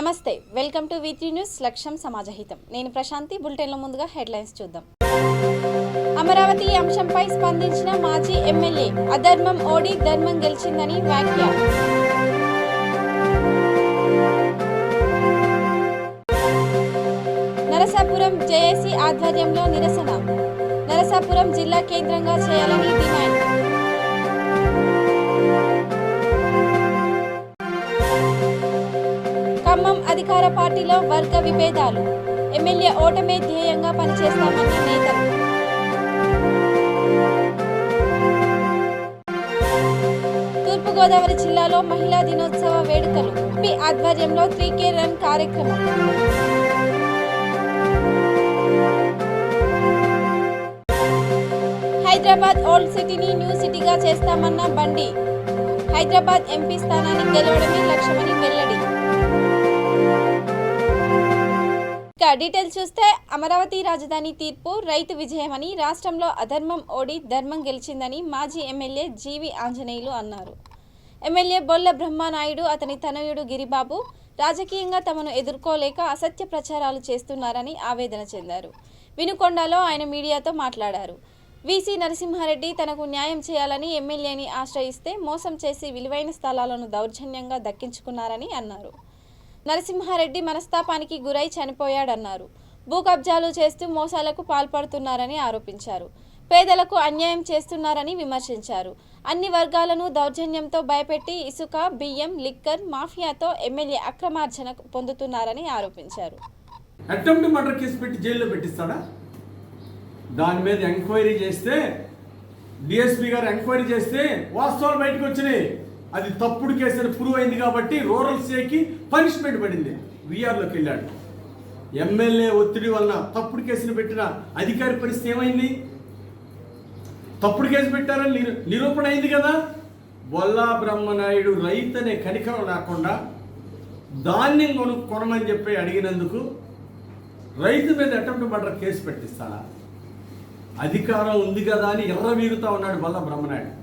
నమస్తే, welcome to V3 news లక్ష్యం సమాజహితం. నేను ప్రశాంతి. బులెటిన్లో ముందుగా హెడ్లైన్స్ చూద్దాం. అమరావతి అంశంపై స్పందించిన మాజీ ఎమ్మెల్యే అధర్మం ఓడి ధర్మం గెలిచిందని వ్యాఖ్య. నరసాపురం జేఏసీ ఆధ్వర్యంలో నిరసన. నరసాపురం జిల్లా కేంద్రంగా చేయాలని డిమాండ్. ఖమ్మం అధికార పార్టీలో వర్గ విభేదాలు. ఎమ్మెల్యే ఓటమే ధ్యేయంగా పనిచేస్తామన్న నేతలు. తూర్పుగోదావరి జిల్లాలో మహిళా దినోత్సవ వేడుకలు. పి ఆధ్వర్యంలో 3K రన్ కార్యక్రమం. హైదరాబాద్ ఓల్డ్ సిటీని న్యూ సిటీగా చేస్తామన్న బండి. హైదరాబాద్ ఎంపీ స్థానాన్ని గెలవడమే లక్ష్యమని వెల్లడి. డీటెయిల్స్ చూస్తే అమరావతి రాజధాని తీర్పు రైతు విజయమని, రాష్ట్రంలో అధర్మం ఓడి ధర్మం గెలిచిందని మాజీ ఎమ్మెల్యే జీవి ఆంజనేయులు అన్నారు. ఎమ్మెల్యే బొల్ల బ్రహ్మనాయుడు, అతని తనయుడు గిరిబాబు రాజకీయంగా తమను ఎదుర్కోలేక అసత్య ప్రచారాలు చేస్తున్నారని ఆవేదన చెందారు. వినుకొండలో ఆయన మీడియాతో మాట్లాడారు. వీసీ నరసింహారెడ్డి తనకు న్యాయం చేయాలని ఎమ్మెల్యేని ఆశ్రయిస్తే మోసం చేసి విలువైన స్థలాలను దౌర్జన్యంగా దక్కించుకున్నారని అన్నారు. నరసింహారెడ్డి మనస్తాపానికి గురై చనిపోయాడన్నారు. భూ కబ్జాలు చేస్తూ మోసాలకు పాల్పడుతున్నారని ఆరోపించారు. పేదలకు అన్యాయం చేస్తున్నారని విమర్శించారు. అన్ని వర్గాలను దౌర్జన్యంతో భయపెట్టి ఇసుక, బియ్యం, లిక్కర్ మాఫియాతో ఎమ్మెల్యే అక్రమార్జన పొందుతున్నారని ఆరోపించారు. అటెంప్ట్ మర్డర్ కేసు పెట్టి జైల్లో పెట్టిస్తాడా? దాని మీద ఎంక్వైరీ చేస్తే, డిఎస్పీ గారు ఎంక్వైరీ చేస్తే వాస్తవాలు బయటకు వచ్చినాయి. అది తప్పుడు కేసు అని ప్రూవ్ అయింది కాబట్టి రూరల్ సిఐకి పనిష్మెంట్ పడింది. వీఆర్లోకి వెళ్ళాడు. ఎమ్మెల్యే ఒత్తిడి వలన తప్పుడు కేసులు పెట్టిన అధికారి పరిస్థితి ఏమైంది? తప్పుడు కేసు పెట్టారని నిరూపణ అయింది కదా. బొల్లా బ్రహ్మనాయుడు రైతు అనే కనికరం లేకుండా ధాన్యం కొనమని చెప్పి అడిగినందుకు రైతు మీద అటెంప్ట్ మర్డర్ కేసు పెట్టిస్తాడా? అధికారం ఉంది కదా అని ఎర్రవీగుతా ఉన్నాడు బొల్లా బ్రహ్మనాయుడు.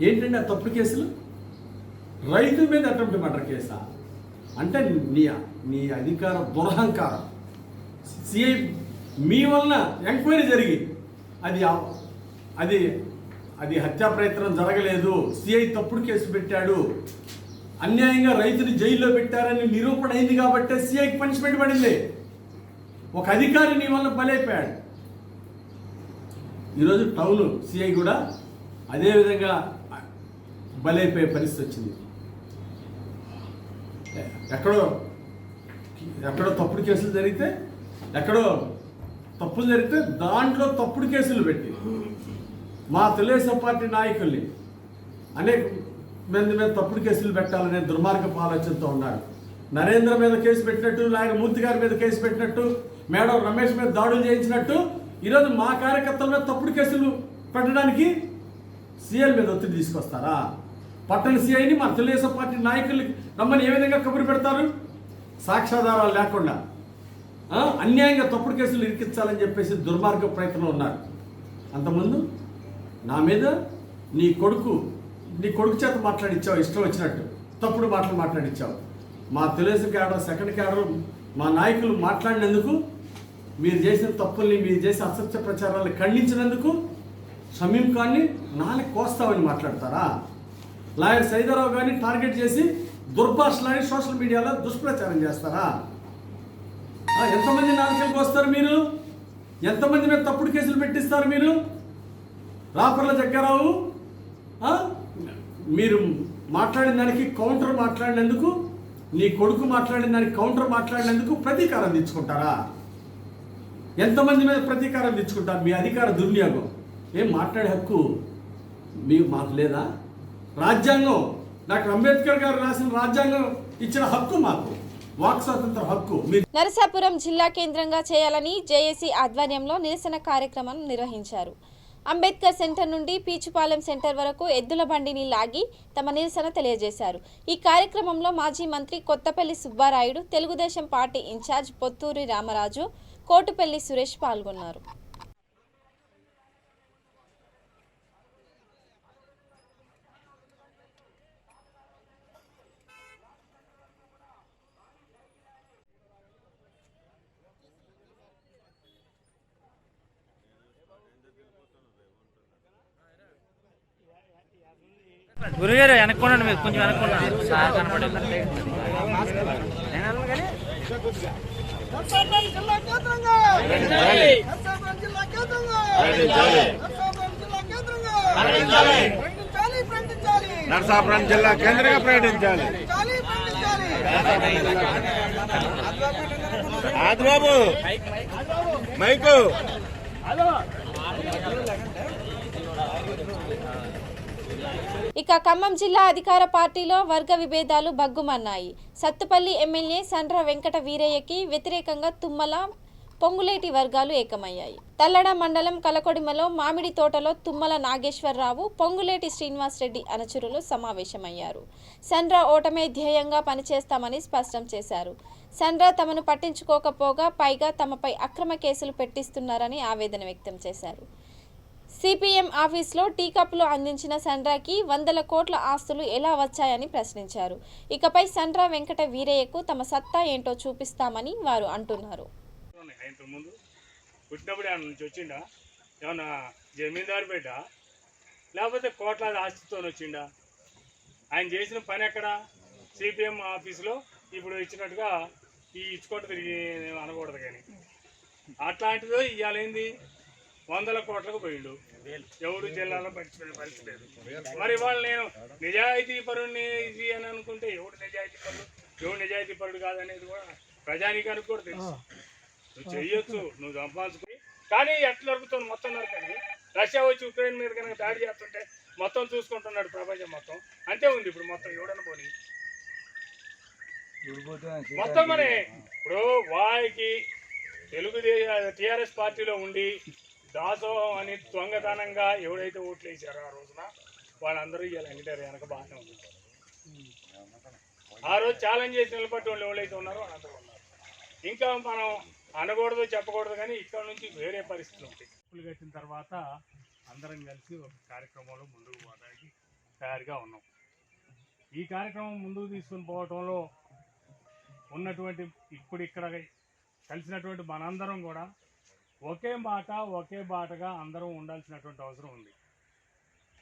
ఏంటంటే ఆ తప్పుడు కేసులు? రైతు మీద అటెంప్ట్ మర్డర్ కేసా? అంటే నీ అధికార దురహంకారం. సిఐ మీ వలన ఎంక్వైరీ జరిగి అది అది అది హత్యా ప్రయత్నం జరగలేదు, సిఐ తప్పుడు కేసు పెట్టాడు, అన్యాయంగా రైతుని జైల్లో పెట్టారని నిరూపణ అయింది కాబట్టి సిఐకి పనిష్మెంట్ పడింది. ఒక అధికారి నీ వలన బలైపోయాడు. ఈరోజు టౌన్ సిఐ కూడా అదేవిధంగా బలైపోయే పరిస్థితి వచ్చింది. ఎక్కడో తప్పుడు కేసులు జరిగితే, ఎక్కడో తప్పులు జరిగితే దాంట్లో తప్పుడు కేసులు పెట్టి మా తెలుగుదేశం పార్టీ నాయకుల్ని అనేక మంది మీద తప్పుడు కేసులు పెట్టాలనే దుర్మార్గపు ఆలోచనతో ఉన్నారు. నరేంద్ర మీద కేసు పెట్టినట్టు, ఆయన మూర్తి గారి మీద కేసు పెట్టినట్టు, మేడం రమేష్ మీద దాడులు చేయించినట్టు ఈరోజు మా కార్యకర్తల మీద తప్పుడు కేసులు పెట్టడానికి సీఎల్ మీద ఒత్తిడి తీసుకొస్తారా? పట్టణ సీఐని మన తెలుగుదేశం పార్టీ నాయకులు రమ్మని ఏ విధంగా కబురు పెడతారు? సాక్ష్యాధారాలు లేకుండా అన్యాయంగా తప్పుడు కేసులు ఇరికించాలని చెప్పేసి దుర్మార్గ ప్రయత్నం ఉన్నారు. అంతకుముందు నా మీద నీ కొడుకు చేత మాట్లాడిచ్చావు, ఇష్టం వచ్చినట్టు తప్పుడు మాటలు మాట్లాడిచ్చావు. మా తెలుగుదేశం క్యాడర్, సెకండ్ క్యాడర్, మా నాయకులు మాట్లాడినందుకు, మీరు చేసిన తప్పుల్ని, మీరు చేసిన అసత్య ప్రచారాలను ఖండించినందుకు షమీం ఖాన్ని నాలుగు కోస్తామని మాట్లాడతారా? లాయర్ సైదారావు గారిని టార్గెట్ చేసి దుర్భాషలాడి సోషల్ మీడియాలో దుష్ప్రచారం చేస్తారా? ఎంతమంది నాలుకలకు వస్తారు మీరు? ఎంతమంది మీద తప్పుడు కేసులు పెట్టిస్తారు మీరు? రాపర్ల జగ్గారావు మీరు మాట్లాడిన దానికి కౌంటర్ మాట్లాడినందుకు, నీ కొడుకు మాట్లాడిన దానికి కౌంటర్ మాట్లాడినందుకు ప్రతీకారం తెచ్చుకుంటారా? ఎంతమంది మీద ప్రతీకారం తెచ్చుకుంటారు? మీ అధికార దుర్వినియోగం. ఏం మాట్లాడే హక్కు మాకు లేదా? రాజ్యాంగం, డాక్టర్ అంబేద్కర్ గారు రాసిన రాజ్యాంగం ఇచ్చిన హక్కు మాకు, వాక్ స్వాతంత్ర హక్కు. నరసాపురం జిల్లా కేంద్రంగా చేయాలని జేఏసీ ఆధ్వర్యంలో నిరసన కార్యక్రమం నిర్వహించారు. అంబేద్కర్ సెంటర్ నుండి పీచుపాలెం సెంటర్ వరకు ఎద్దుల బండిని లాగి తమ నిరసన తెలియజేశారు. ఈ కార్యక్రమంలో మాజీ మంత్రి కొత్తపల్లి సుబ్బారాయుడు, తెలుగుదేశం పార్టీ ఇన్ఛార్జ్ పొత్తూరి రామరాజు, కోటుపల్లి సురేష్ పాల్గొన్నారు. గురుగారు వెనక్కున్నాను, మీరు కొంచెం వెనక్కున్నాను. సార్ కనపడలేదు. నరసాపురం జిల్లా కేంద్రంగా ప్రకటించాలి. ఆదిబాబు మైకు. ఇక ఖమ్మం జిల్లా అధికార పార్టీలో వర్గ విభేదాలు బగ్గుమన్నాయి. సత్తుపల్లి ఎమ్మెల్యే సండ్ర వెంకట వీరయ్యకి వ్యతిరేకంగా తుమ్మల, పొంగులేటి వర్గాలు ఏకమయ్యాయి. తల్లడ మండలం కలకొడిమలో మామిడి తోటలో తుమ్మల నాగేశ్వరరావు, పొంగులేటి శ్రీనివాసరెడ్డి అనుచరులు సమావేశమయ్యారు. సండ్ర ఓటమే ధ్యేయంగా పనిచేస్తామని స్పష్టం చేశారు. సండ్ర తమను పట్టించుకోకపోగా పైగా తమపై అక్రమ కేసులు పెట్టిస్తున్నారని ఆవేదన వ్యక్తం చేశారు. సిపిఎం ఆఫీసులో టీ కప్పులు అందించిన సండ్రాకి 100 కోట్ల ఆస్తులు ఎలా వచ్చాయని ప్రశ్నించారు. ఇకపై సండ్ర వెంకట వీరయ్యకు తమ సత్తా ఏంటో చూపిస్తామని వారు అంటున్నారు. ముందు పుట్టినప్పుడు ఆయన నుంచి వచ్చిండా, ఏమన్నా జమీందారు బిడ్డ, లేకపోతే కోట్లాది ఆస్తితో వచ్చిండా? ఆయన చేసిన పని ఎక్కడ? సిపిఎం ఆఫీసులో ఇప్పుడు ఇచ్చినట్టుగా ఈ ఇచ్చుకోట తిరిగి అనకూడదు, కానీ అట్లాంటిదో ఇవాళైంది 100 కోట్లకు పోయిండు. ఎవడు జిల్లాలో పట్టించుకునే పరిస్థితి లేదు. మరి వాళ్ళు నేను నిజాయితీ పరుడిని ఇది అని అనుకుంటే ఎవడు నిజాయితీ పరుడు, ఎవడు నిజాయితీ పరుడు కాదనేది కూడా ప్రజానీకానికి కూడా తెలుసు. నువ్వు చెయ్యొచ్చు, నువ్వు సంపాదించుకుని, కానీ ఎట్లా నరుకుతావు మొత్తం నరకని. రష్యా వచ్చి ఉక్రెయిన్ మీద కనుక దాడి చేస్తుంటే మొత్తం చూసుకుంటున్నాడు ప్రపంచం మొత్తం. అంతే ఉంది ఇప్పుడు మొత్తం. ఎవడన్నా పోనీ మొత్తం మరి ఇప్పుడు వారికి టీఆర్ఎస్ పార్టీలో ఉండి దాసోహం అని దొంగతనంగా ఎవరైతే ఓట్లు వేసారో ఆ రోజున వాళ్ళందరూ ఇవాళ ఎంగిటారు వెనక బాగానే ఉంది. ఆ రోజు ఛాలెంజ్ చేసి నిలబట్టి వాళ్ళు ఎవరైతే ఉన్నారో వాళ్ళందరూ ఉన్నారు. ఇంకా మనం అనకూడదు చెప్పకూడదు, కానీ ఇక్కడ నుంచి వేరే పరిస్థితులు ఉంటాయి. స్కూల్ కట్టిన తర్వాత అందరం కలిసి ఒక కార్యక్రమంలో ముందుకు పోవడానికి తయారుగా ఉన్నాం. ఈ కార్యక్రమం ముందుకు తీసుకుని పోవటంలో ఉన్నటువంటి ఇప్పుడు ఇక్కడ కలిసినటువంటి మనందరం కూడా ఒకే మాట ఒకే బాటగా అందరం ఉండాల్సినటువంటి అవసరం ఉంది.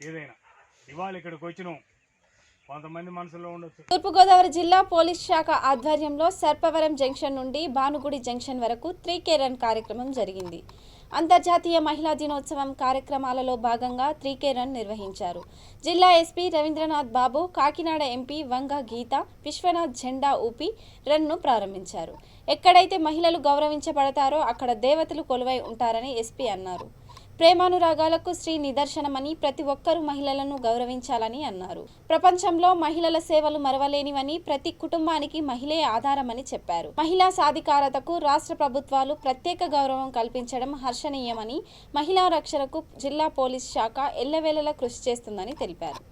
ఏదైనా ఇవాళ ఇక్కడికి వచ్చినాం, కొంతమంది మనసులో ఉండొచ్చు. తూర్పుగోదావరి జిల్లా పోలీస్ శాఖ ఆధ్వర్యంలో సర్పవరం జంక్షన్ నుండి భానుగుడి జంక్షన్ వరకు 3K రన్ కార్యక్రమం జరిగింది. అంతర్జాతీయ మహిళా దినోత్సవం కార్యక్రమాలలో భాగంగా 3K రన్ నిర్వహించారు. జిల్లా ఎస్పీ రవీంద్రనాథ్ బాబు, కాకినాడ ఎంపీ వంగ గీత విశ్వనాథ్ జెండా ఊపి రన్ను ప్రారంభించారు. ఎక్కడైతే మహిళలు గౌరవించబడతారో అక్కడ దేవతలు కొలువై ఉంటారని ఎస్పీ అన్నారు. ప్రేమానురాగాలకు శ్రీ నిదర్శనమని ప్రతి ఒక్కరూ మహిళలను గౌరవించాలని అన్నారు. ప్రపంచంలో మహిళల సేవలు మరవలేనివని, ప్రతి కుటుంబానికి మహిళే ఆధారమని చెప్పారు. మహిళా సాధికారతకు రాష్ట్ర ప్రభుత్వాలు ప్రత్యేక గౌరవం కల్పించడం హర్షణీయమని, మహిళా రక్షణకు జిల్లా పోలీస్ శాఖ ఎల్లవేళలా కృషి చేస్తుందని తెలిపారు.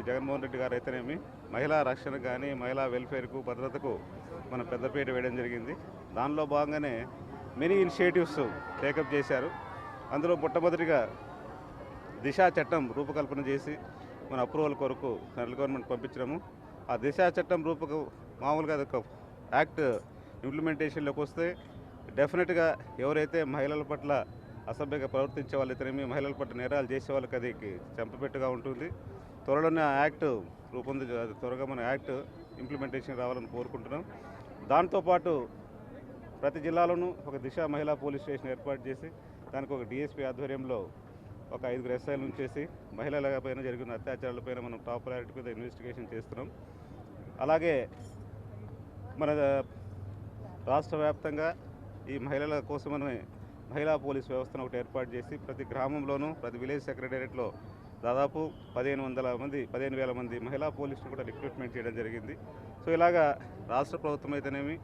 జగన్మోహన్ రెడ్డి గారు అయితేనేమి మహిళా రక్షణ కానీ మహిళా వెల్ఫేర్కు భద్రతకు మనం పెద్దపీట వేయడం జరిగింది. దానిలో భాగంగానే మెనీ ఇనిషియేటివ్స్ టేకప్ చేశారు. అందులో మొట్టమొదటిగా దిశా చట్టం రూపకల్పన చేసి మన అప్రూవల్ కొరకు సెంట్రల్ గవర్నమెంట్ పంపించడము. ఆ దిశా చట్టం మామూలుగా అదొక యాక్ట్ ఇంప్లిమెంటేషన్లోకి వస్తే డెఫినెట్గా ఎవరైతే మహిళల పట్ల అసభ్యంగా ప్రవర్తించే వాళ్ళైతేనేమి మహిళల పట్ల నేరాలు చేసే వాళ్ళకి అది చెంపపెట్టుగా ఉంటుంది. త్వరలోనే ఆ యాక్ట్ త్వరగా మన యాక్ట్ ఇంప్లిమెంటేషన్ రావాలని కోరుకుంటున్నాం. దాంతోపాటు ప్రతి జిల్లాలోనూ ఒక దిశ మహిళా పోలీస్ స్టేషన్ ఏర్పాటు చేసి దానికి ఒక డిఎస్పీ ఆధ్వర్యంలో ఒక 5 ఎస్ఐలు ఉంచేసి మహిళలపైన జరిగిన అత్యాచారాలపైన మనం టాప్ ప్రయారిటీ మీద ఇన్వెస్టిగేషన్ చేస్తున్నాం. అలాగే మన రాష్ట్ర వ్యాప్తంగా ఈ మహిళల కోసమనే మహిళా పోలీస్ వ్యవస్థను ఒకటి ఏర్పాటు చేసి ప్రతి గ్రామంలోనూ ప్రతి విలేజ్ సెక్రటేరియట్లో దాదాపు 15,000 మంది మహిళా పోలీసులు కూడా రిక్రూట్మెంట్ చేయడం జరిగింది. సో ఇలాగా రాష్ట్ర ప్రభుత్వం అయితేనేమి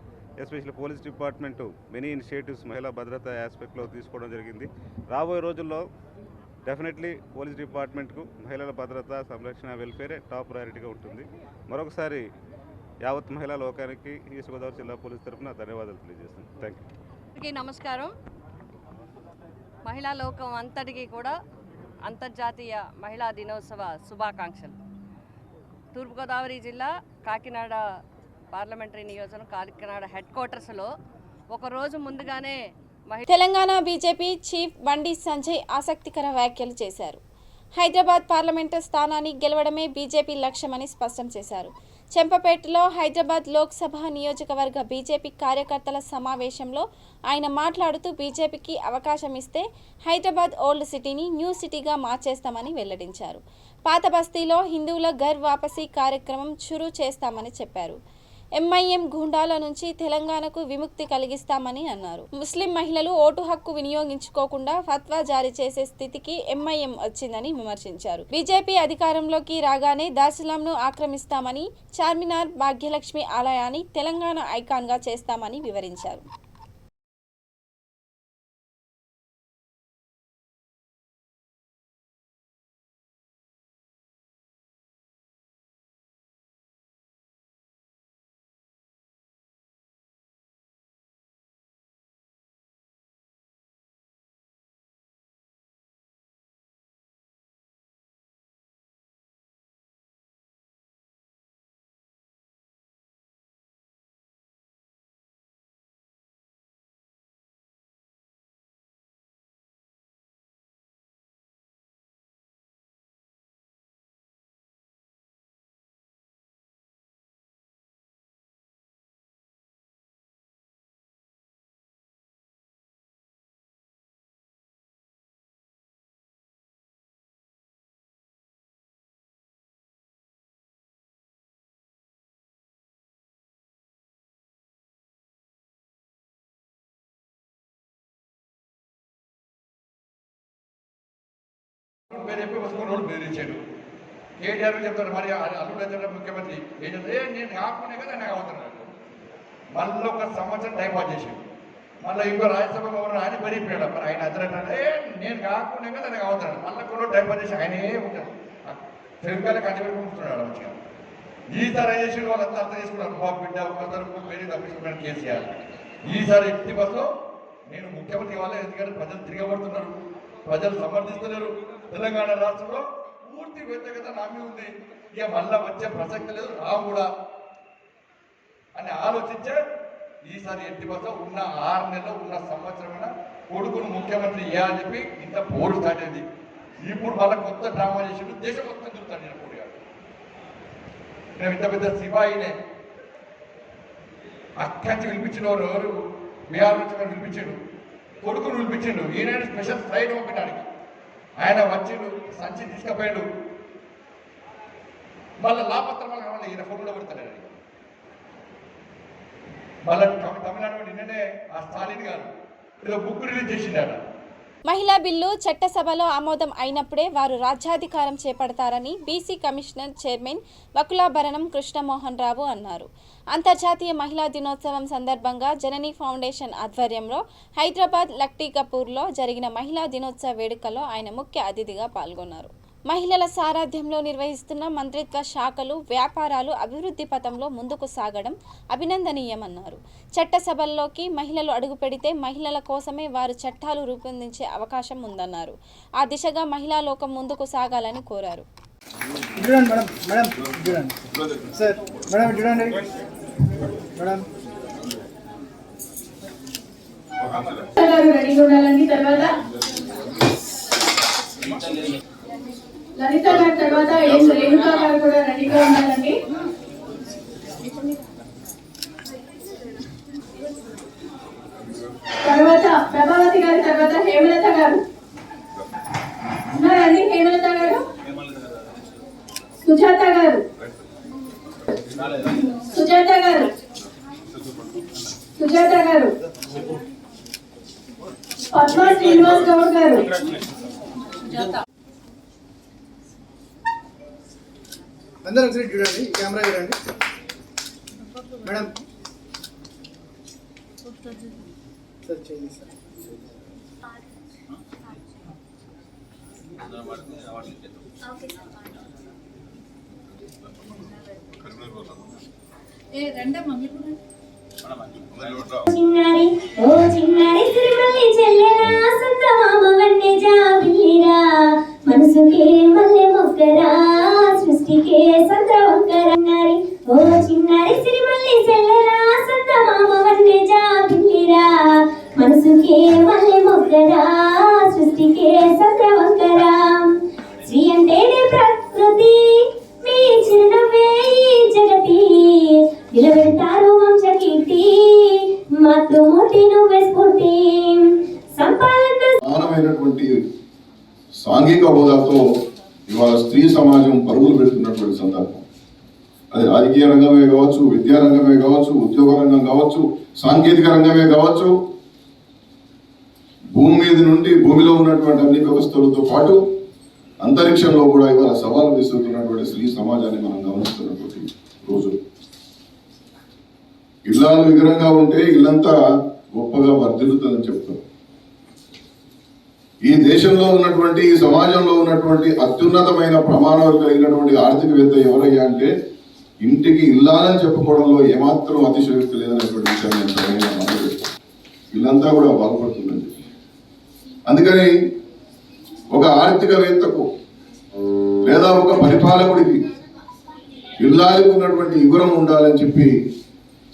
especially police department many initiatives మహిళా భద్రత ఆస్పెక్ట్లో తీసుకోవడం జరిగింది. రాబోయే రోజుల్లో డెఫినెట్లీ పోలీస్ డిపార్ట్మెంట్కు మహిళల భద్రత సంరక్షణ వెల్ఫేరే టాప్ ప్రయారిటీగా ఉంటుంది. మరొకసారి యావత్ మహిళా లోకానికి ఈస్ట్ గోదావరి జిల్లా పోలీస్ తరఫున ధన్యవాదాలు తెలియజేస్తున్నాను. Thank you. నమస్కారం. మహిళా లోకం అంతటికీ కూడా అంతర్జాతీయ మహిళా దినోత్సవ శుభాకాంక్షలు. తూర్పుగోదావరి జిల్లా కాకినాడ పార్లమెంటరీ నియోజకవర్గం కాకినాడ హెడ్ క్వార్టర్స్లో ఒకరోజు ముందుగానే తెలంగాణ బీజేపీ చీఫ్ బండి సంజయ్ ఆసక్తికర వ్యాఖ్యలు చేశారు. హైదరాబాద్ పార్లమెంటు స్థానాన్ని గెలవడమే బీజేపీ లక్ష్యమని స్పష్టం చేశారు. చెంపపేటలో హైదరాబాద్ లోక్సభ నియోజకవర్గ బీజేపీ కార్యకర్తల సమావేశంలో ఆయన మాట్లాడుతూ బీజేపీకి అవకాశం ఇస్తే హైదరాబాద్ ఓల్డ్ సిటీని న్యూ సిటీగా మార్చేస్తామని వెల్లడించారు. పాత బస్తీలో హిందువుల ఘర్ వాపసీ కార్యక్రమం చురు చేస్తామని చెప్పారు. ఎంఐఎం గూండాల నుంచి తెలంగాణకు విముక్తి కలిగిస్తామని అన్నారు. ముస్లిం మహిళలు ఓటు హక్కు వినియోగించుకోకుండా ఫత్వా జారీ చేసే స్థితికి ఎంఐఎం వచ్చిందని విమర్శించారు. బీజేపీ అధికారంలోకి రాగానే దార్శలంను ఆక్రమిస్తామని, చార్మినార్, భాగ్యలక్ష్మి ఆలయాన్ని తెలంగాణ ఐకాన్గా చేస్తామని వివరించారు. పేరు చెప్పి వస్తున్న బెదిరించాడు. కేటీఆర్ చెప్తారు మరి అల్లుడు అయితే ముఖ్యమంత్రి ఏం చెప్తారు, నేను కాకుండా కదా నాకు అవుతున్నాడు. మళ్ళీ ఒక సంవత్సరం టైం పాస్ చేసాడు. మళ్ళీ ఇంకో రాజ్యసభ గవర్నర్ ఆయన పెరిగిపోయాడు. మరి ఆయన అతనంటే నేను కాకుండా కదా నాకు అవుతున్నాడు. మళ్ళీ కొన్ని టైం పాస్ చేసి ఆయనే ఉంటాడు. తెలుగులో కంటి పెట్టుకుంటున్నాడు మంచిగా. ఈసారి ఏం చేసి వాళ్ళంతా అర్థం చేసుకున్నారు, మా బిడ్డ ఒకరు పేరు తప్పించుకున్నాను కేసీఆర్. ఈసారి ఎట్టి బస్సు నేను ముఖ్యమంత్రి వాళ్ళే, ఎందుకంటే ప్రజలు తిరగబడుతున్నారు, ప్రజలు సమర్థిస్తున్నారు. తెలంగాణ రాష్ట్రంలో పూర్తి వ్యతిరేకత నామే ఉంది. ఇక మళ్ళా వచ్చే ప్రసక్తి లేదు, రావు కూడా అని ఆలోచించే ఈసారి ఎట్టి బస్సు ఉన్న 6 నెలలు ఉన్న సంవత్సరమైన కొడుకును ముఖ్యమంత్రి అని చెప్పి ఇంత పోరు స్టార్ట్ అయింది. ఇప్పుడు మళ్ళీ కొత్త డ్రామా చేసి దేశం మొత్తం చూస్తాను నేను పోటీ. నేను ఇంత పెద్ద సిపాయినే అక్కడి పిలిపించిన ఎవరు బీహార్ నుంచి పిలిపించాడు, కొడుకును పిలిపించిండు. ఈయన స్పెషల్ ఫ్లైట్ పంపించడానికి ఆయన వచ్చిండు, సంచి తీసుకుపోయాడు. మళ్ళీ లాపత్రం వల్ల ఈయన ఫోన్లో పెడతాడు. మళ్ళీ తమిళనాడు నిన్ననే ఆ స్టాలిన్ గారు ఏదో బుక్ రిలీజ్ చేసిండట. మహిళా బిల్లు చట్టసభలో ఆమోదం అయినప్పుడే వారు రాజ్యాధికారం చేపడతారని BC commissioner chairman Vakulabharanam Krishnamohan Rao అన్నారు. అంతర్జాతీయ మహిళా దినోత్సవం సందర్భంగా జననీ ఫౌండేషన్ ఆధ్వర్యంలో హైదరాబాద్ లక్టీకపూర్లో జరిగిన మహిళా దినోత్సవ వేడుకల్లో ఆయన ముఖ్య అతిథిగా పాల్గొన్నారు. మహిళల సారథ్యంలో నిర్వహిస్తున్న మంత్రిత్వ శాఖలు, వ్యాపారాలు అభివృద్ధి పథంలో ముందుకు సాగడం అభినందనీయమన్నారు. చట్టసభల్లోకి మహిళలు అడుగుపెడితే మహిళల కోసమే వారు చట్టాలు రూపొందించే అవకాశం ఉందన్నారు. ఆ దిశగా మహిళా లోకం ముందుకు సాగాలని కోరారు. లలిత గారి తర్వాత రేణుకా గారు కూడా రెడీగా ఉండాలండి. సుజాత గారు, సుజాత గారు, పద్మా శ్రీనివాస్ గౌడ్ గారు, అందరూ ఒకసారి చూడండి, కెమెరా చూడండి మేడం. సార్ చేయండి సార్. చిన్నారి ఓ చిన్నారి సిరిమల్లి చెల్లెలా సొంత మామ వన్నె జాబిల్లిరా మనసుకే మల్లె మొక్కరా సృష్టికే సంద్ర వంకరన్నారి ఓ చిన్నారి సిరిమల్లి చెల్లెలా సొంత మామ వన్నె జాబిల్లిరా మనసుకే మల్లె మొక్కరా సృష్టికే సంద్ర వంకరా శ్రీ అంటేనే ప్రకృతి మీ చిరునవ్వే ఈ జగతి నిలబెడతారు వంశ కీర్తి మాతో మోటి నువ్వే స్ఫూర్తి సంపాదన సమానమైనటువంటి సాంఘిక హోదాతో ఇవాళ స్త్రీ సమాజం పరుగులు పెడుతున్నటువంటి సందర్భం. అది రాజకీయ రంగమే కావచ్చు, విద్యా రంగమే కావచ్చు, ఉద్యోగ రంగం కావచ్చు, సాంకేతిక రంగమే కావచ్చు, భూమి మీద నుండి భూమిలో ఉన్నటువంటి అన్ని వ్యవస్థలతో పాటు అంతరిక్షంలో కూడా ఇవాళ సవాలు విసురుతున్నటువంటి స్త్రీ సమాజాన్ని మనం గమనిస్తున్నటువంటి రోజు. ఇల్లాలు విగ్రహంగా ఉంటే ఇల్లంతా గొప్పగా వర్ధిల్లుతుందని చెప్తారు. ఈ దేశంలో ఉన్నటువంటి ఈ సమాజంలో ఉన్నటువంటి అత్యున్నతమైన ప్రమాణాలు కలిగినటువంటి ఆర్థికవేత్త ఎవరయ్యా అంటే ఇంటికి ఇల్లాలని చెప్పుకోవడంలో ఏమాత్రం అతిశయోక్తి లేదనేటువంటి విషయాన్ని వీళ్ళంతా కూడా బాగుపడుతుందండి. అందుకని ఒక ఆర్థికవేత్తకు లేదా ఒక పరిపాలకుడికి ఇల్లాలకు ఉన్నటువంటి ఇగురం ఉండాలని చెప్పి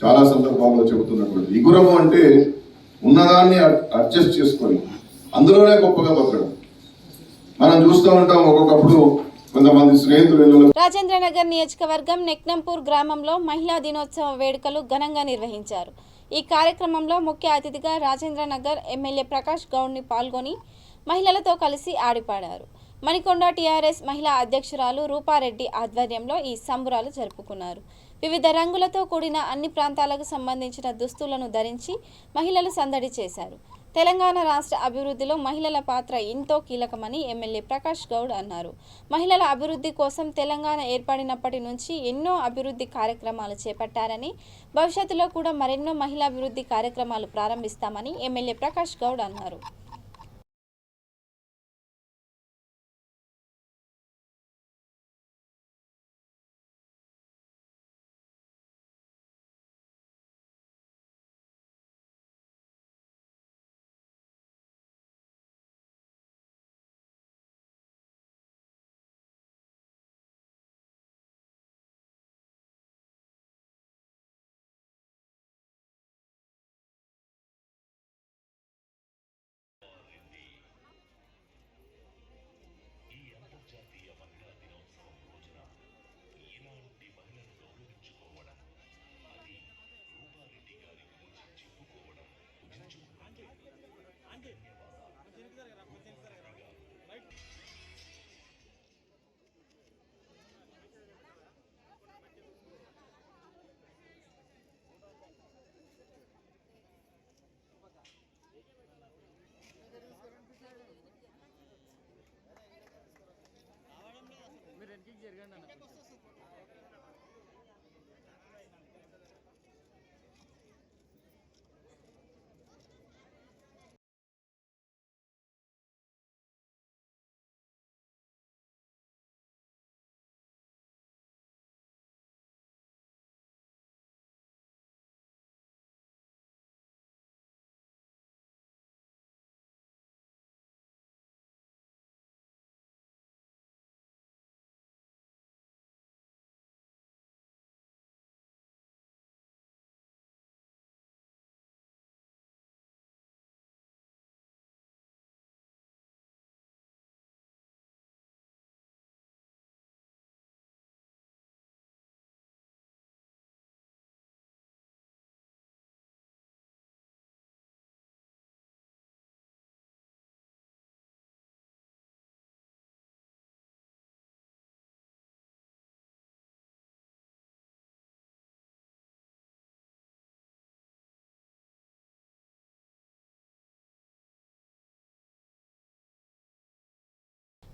చాలా సందర్భాల్లో చెబుతున్నటువంటి ఇగురము అంటే ఉన్నదాన్ని అడ్జస్ట్ చేసుకొని అందులోనే గొప్పగా బతకడం. మనం చూస్తూ ఉంటాం ఒక్కొక్కప్పుడు కొంతమంది స్నేహితులు. రాజేంద్రనగర్ నియోజకవర్గం నెక్నంపూర్ గ్రామంలో మహిళా దినోత్సవ వేడుకలు ఘనంగా నిర్వహించారు. ఈ కార్యక్రమంలో ముఖ్య అతిథిగా రాజేంద్రనగర్ ఎమ్మెల్యే ప్రకాష్ గౌడ్ని పాల్గొని మహిళలతో కలిసి ఆడిపాడారు. మణికొండ టీఆర్ఎస్ మహిళా అధ్యక్షురాలు రూపారెడ్డి ఆధ్వర్యంలో ఈ సంబురాలు జరుపుకున్నారు. వివిధ రంగులతో కూడిన అన్ని ప్రాంతాలకు సంబంధించిన దుస్తులను ధరించి మహిళలు సందడి చేశారు. తెలంగాణ రాష్ట్ర అభివృద్ధిలో మహిళల పాత్ర ఎంతో కీలకమని ఎమ్మెల్యే ప్రకాష్ గౌడ్ అన్నారు. మహిళల అభివృద్ధి కోసం తెలంగాణ ఏర్పడినప్పటి నుంచి ఎన్నో అభివృద్ధి కార్యక్రమాలు చేపట్టారని, భవిష్యత్తులో కూడా మరెన్నో మహిళా అభివృద్ధి కార్యక్రమాలు ప్రారంభిస్తామని ఎమ్మెల్యే ప్రకాష్ గౌడ్ అన్నారు.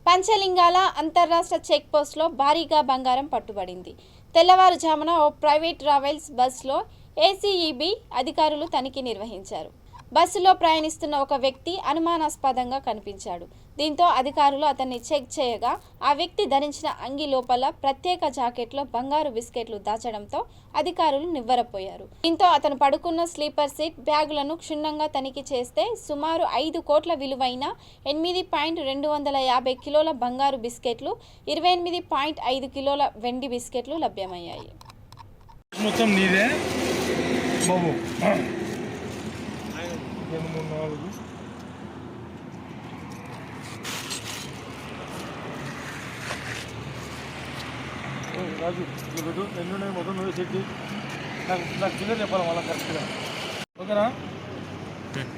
పంచలింగాల అంతర్రాష్ట్ర చెక్ పోస్ట్లో భారీగా బంగారం పట్టుబడింది. తెల్లవారుజామున ఓ ప్రైవేట్ ట్రావెల్స్ బస్సులో ఏసీఈబీ అధికారులు తనిఖీ నిర్వహించారు. బస్సులో ప్రయాణిస్తున్న ఒక వ్యక్తి అనుమానాస్పదంగా కనిపించాడు. దీంతో అధికారులు అతన్ని చెక్ చేయగా ఆ వ్యక్తి ధరించిన అంగి లోపల ప్రత్యేక జాకెట్లో బంగారు బిస్కెట్లు దాచడంతో అధికారులు నివ్వెరపోయారు. దీంతో అతను పడుకున్న స్లీపర్ సీట్ బ్యాగులను క్షుణ్ణంగా తనిఖీ చేస్తే సుమారు 5 కోట్ల విలువైన 8.250 కిలోల బంగారు బిస్కెట్లు, 28.5 కిలోల వెండి బిస్కెట్లు లభ్యమయ్యాయి. మొత్తం నీదే బాబు. 2 3 4 రాజు ఇప్పుడు ఎన్నున్నాయి మొత్తం నువ్వే సెట్ చేయి. నాకు చిన్న చెప్పాలి మళ్ళీ కరెక్ట్గా. ఓకేనా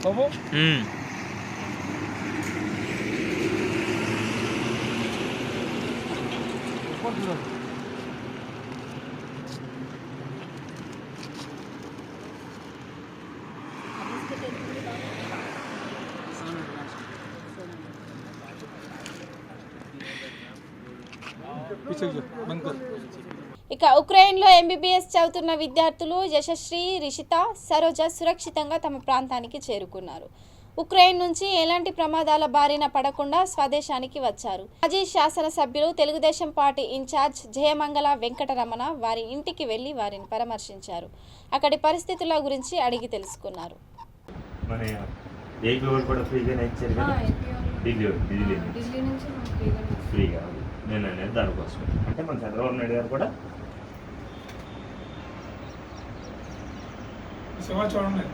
బాబు? చూడండి. ఇక ఉక్రెయిన్లో ఎంబీబీఎస్ చదువుతున్న విద్యార్థులు యశశ్రీ, రిషిత, సరోజ సురక్షితంగా తమ ప్రాంతానికి చేరుకున్నారు. ఉక్రెయిన్ నుంచి ఎలాంటి ప్రమాదాల బారిన పడకుండా స్వదేశానికి వచ్చారు. మాజీ శాసనసభ్యులు తెలుగుదేశం పార్టీ ఇన్ఛార్జ్ జయమంగళ వెంకటరమణ వారి ఇంటికి వెళ్లి వారిని పరామర్శించారు. అక్కడి పరిస్థితుల గురించి అడిగి తెలుసుకున్నారు. నేను అనేది దానికోసం అంటే మన చంద్రబాబు నాయుడు గారు కూడా చూడండి.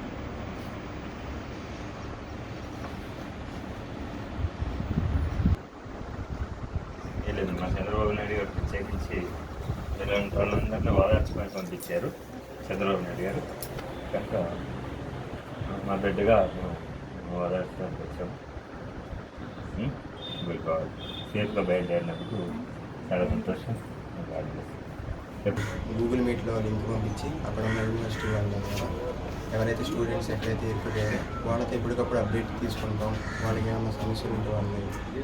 లేదు మా చంద్రబాబు నాయుడు గారు ప్రత్యేకించి ఇలాంటి వాళ్ళందరినీ ఓదార్చుకొని పంపించారు చంద్రబాబు నాయుడు గారు. కనుక మా బిడ్డగా మేము ఓదార్చడానికి వచ్చాము. సేఫ్గా బయలుదేరినందుకు చాలా సంతోషం. గూగుల్ మీట్లో లింక్ పంపించి అక్కడ ఉన్న యూనివర్సిటీ వాళ్ళ ద్వారా ఎవరైతే స్టూడెంట్స్ ఎక్కడైతే ఇరుక్కుపోయారో వాళ్ళతో ఎప్పటికప్పుడు అప్డేట్ తీసుకుంటాం. వాళ్ళకి ఏమైనా సమస్యలు ఉంటే వాళ్ళని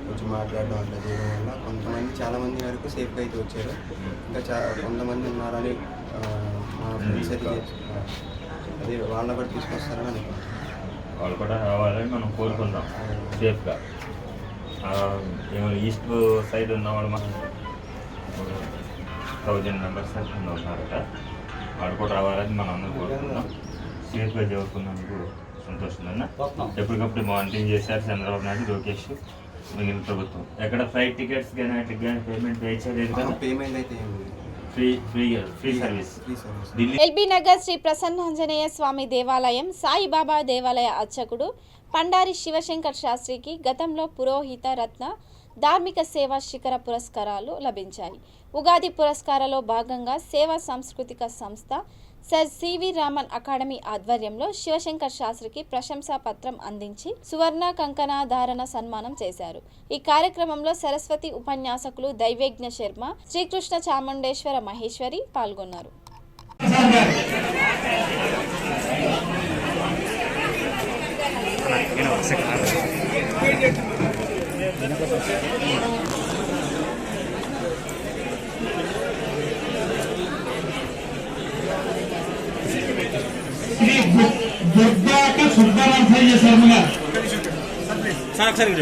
కొంచెం మాట్లాడడం అట్లా చేయడం వల్ల కొంతమంది చాలామంది వరకు సేఫ్గా అయితే వచ్చారు. ఇంకా కొంతమంది ఉన్నారని మా ఫ్రెండ్స్ అయితే అదే వాళ్ళని కూడా తీసుకొస్తారని అనుకుంటున్నాం. వాళ్ళు కూడా రావాలని మనం కోరుకుందాం సేఫ్గా. ఈస్ట్ సైడ్ ఉన్నవాళ్ళు మనం 1000 మెంబర్స్ ఉన్నారట. వాళ్ళు కూడా రావాలని మనం అందరూ కోరుకుందాం. సేఫ్గా చదువుకున్నందుకు సంతోషం అన్న. ఎప్పటికప్పుడు మానిటరింగ్ చేశారు చంద్రబాబు నాయుడు, లోకేష్, మిగిలిన ప్రభుత్వం. ఎక్కడ ఫ్లైట్ టికెట్స్ కానీ వాటికి కానీ పేమెంట్ పే చేయలేదు కదా. పేమెంట్ అయితే free service. LB Nagar Sri Prasannanjaneya Swamy దేవాలయం సాయిబాబా దేవాలయ అర్చకుడు పండారి శివశంకర్ శాస్త్రికి గతంలో పురోహిత రత్న ధార్మిక సేవా శిఖర పురస్కారాలు లభించాయి. ఉగాది పురస్కారాల్లో భాగంగా సేవా సాంస్కృతిక సంస్థ సర్ సివి రామన్ అకాడమీ ఆధ్వర్యంలో శివశంకర్ శాస్త్రికి ప్రశంసా పత్రం అందించి సువర్ణ కంకణాధారణ సన్మానం చేశారు. ఈ కార్యక్రమంలో సరస్వతి ఉపన్యాసకులు దైవేజ్ఞ శర్మ, శ్రీకృష్ణ చాముండేశ్వర మహేశ్వరి పాల్గొన్నారు. శ్రీ దుర్గాక సుబ్బరామయ్య శర్మ గారు సార్ ఒకసారి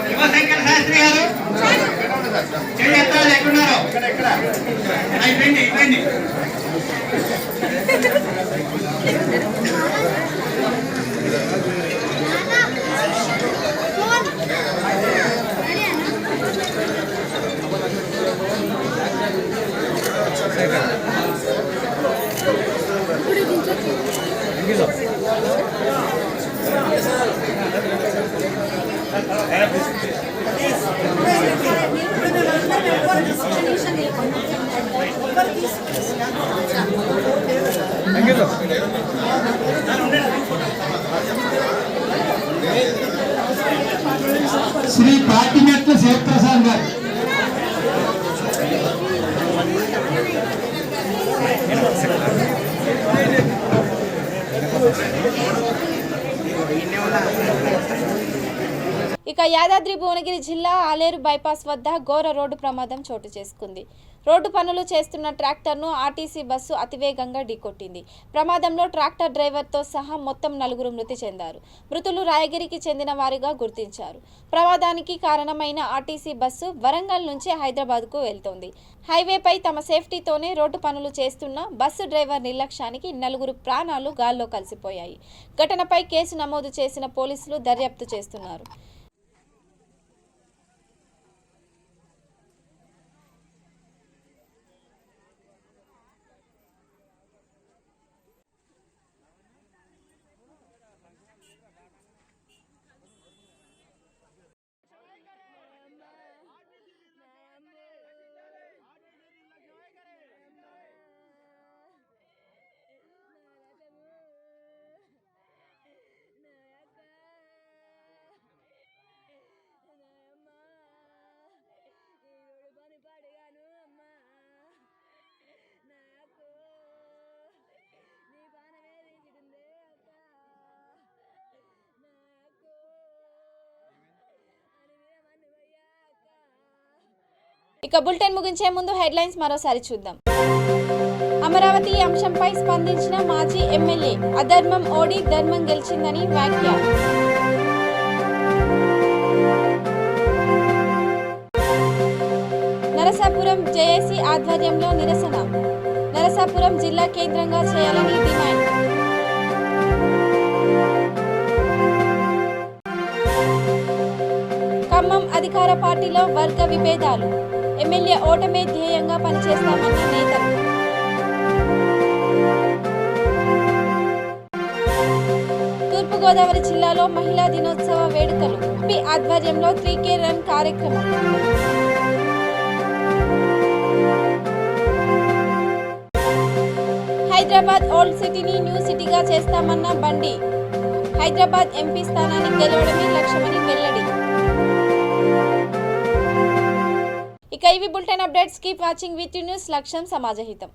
శివశంకర్ శాస్త్రి గారు ఎక్కడున్నారు? అయిపోయింది. శ్రీ పాటిమెట్ల శివప్రసాద్ గారు. ఇక యాదాద్రి భువనగిరి జిల్లా ఆలేరు బైపాస్ వద్ద ఘోర రోడ్డు ప్రమాదం చోటు చేసుకుంది. రోడ్డు పనులు చేస్తున్న ట్రాక్టర్ను ఆర్టీసీ బస్సు అతివేగంగా ఢీకొట్టింది. ప్రమాదంలో ట్రాక్టర్ డ్రైవర్తో సహా మొత్తం 4 మృతి చెందారు. మృతులు రాయగిరికి చెందిన వారిగా గుర్తించారు. ప్రమాదానికి కారణమైన ఆర్టీసీ బస్సు వరంగల్ నుంచి హైదరాబాద్కు వెళ్తోంది. హైవేపై తమ సేఫ్టీతోనే రోడ్డు పనులు చేస్తున్న బస్సు డ్రైవర్ నిర్లక్ష్యానికి 4 ప్రాణాలు గాల్లో కలిసిపోయాయి. ఘటనపై కేసు నమోదు చేసిన పోలీసులు దర్యాప్తు చేస్తున్నారు. ఇక బులెటిన్ ముగించే ముందు హెడ్లైన్స్ మరోసారి చూద్దాం. అమరావతి అంశంపై స్పందించిన మాజీ ఎమ్మెల్యే అధర్మం ఓడి ధర్మం గెలిచిందని వ్యాఖ్య. నరసాపురం జేఏసీ ఆధ్వర్యంలో నిరసన. నరసాపురం జిల్లా కేంద్రంగా చేయాలని డిమాండ్. ఖమ్మం అధికార పార్టీలో వర్గ విభేదాలు. ఎమ్మెల్యే ఓటమే ధ్యేయంగా పనిచేస్తామన్న నేతలు. తూర్పుగోదావరి జిల్లాలో మహిళా దినోత్సవ వేడుకలు. ఎంపీ ఆధ్వర్యంలో 3K రన్ కార్యక్రమం. హైదరాబాద్ ఓల్డ్ సిటీని న్యూ సిటీగా చేస్తామన్న బండి. హైదరాబాద్ ఎంపీ స్థానాన్ని గెలవడమే లక్ష్యమని వెల్లడి. ఇక ఇవి bulletin updates. Keep watching with news. లక్ష్యం సమాజహితం.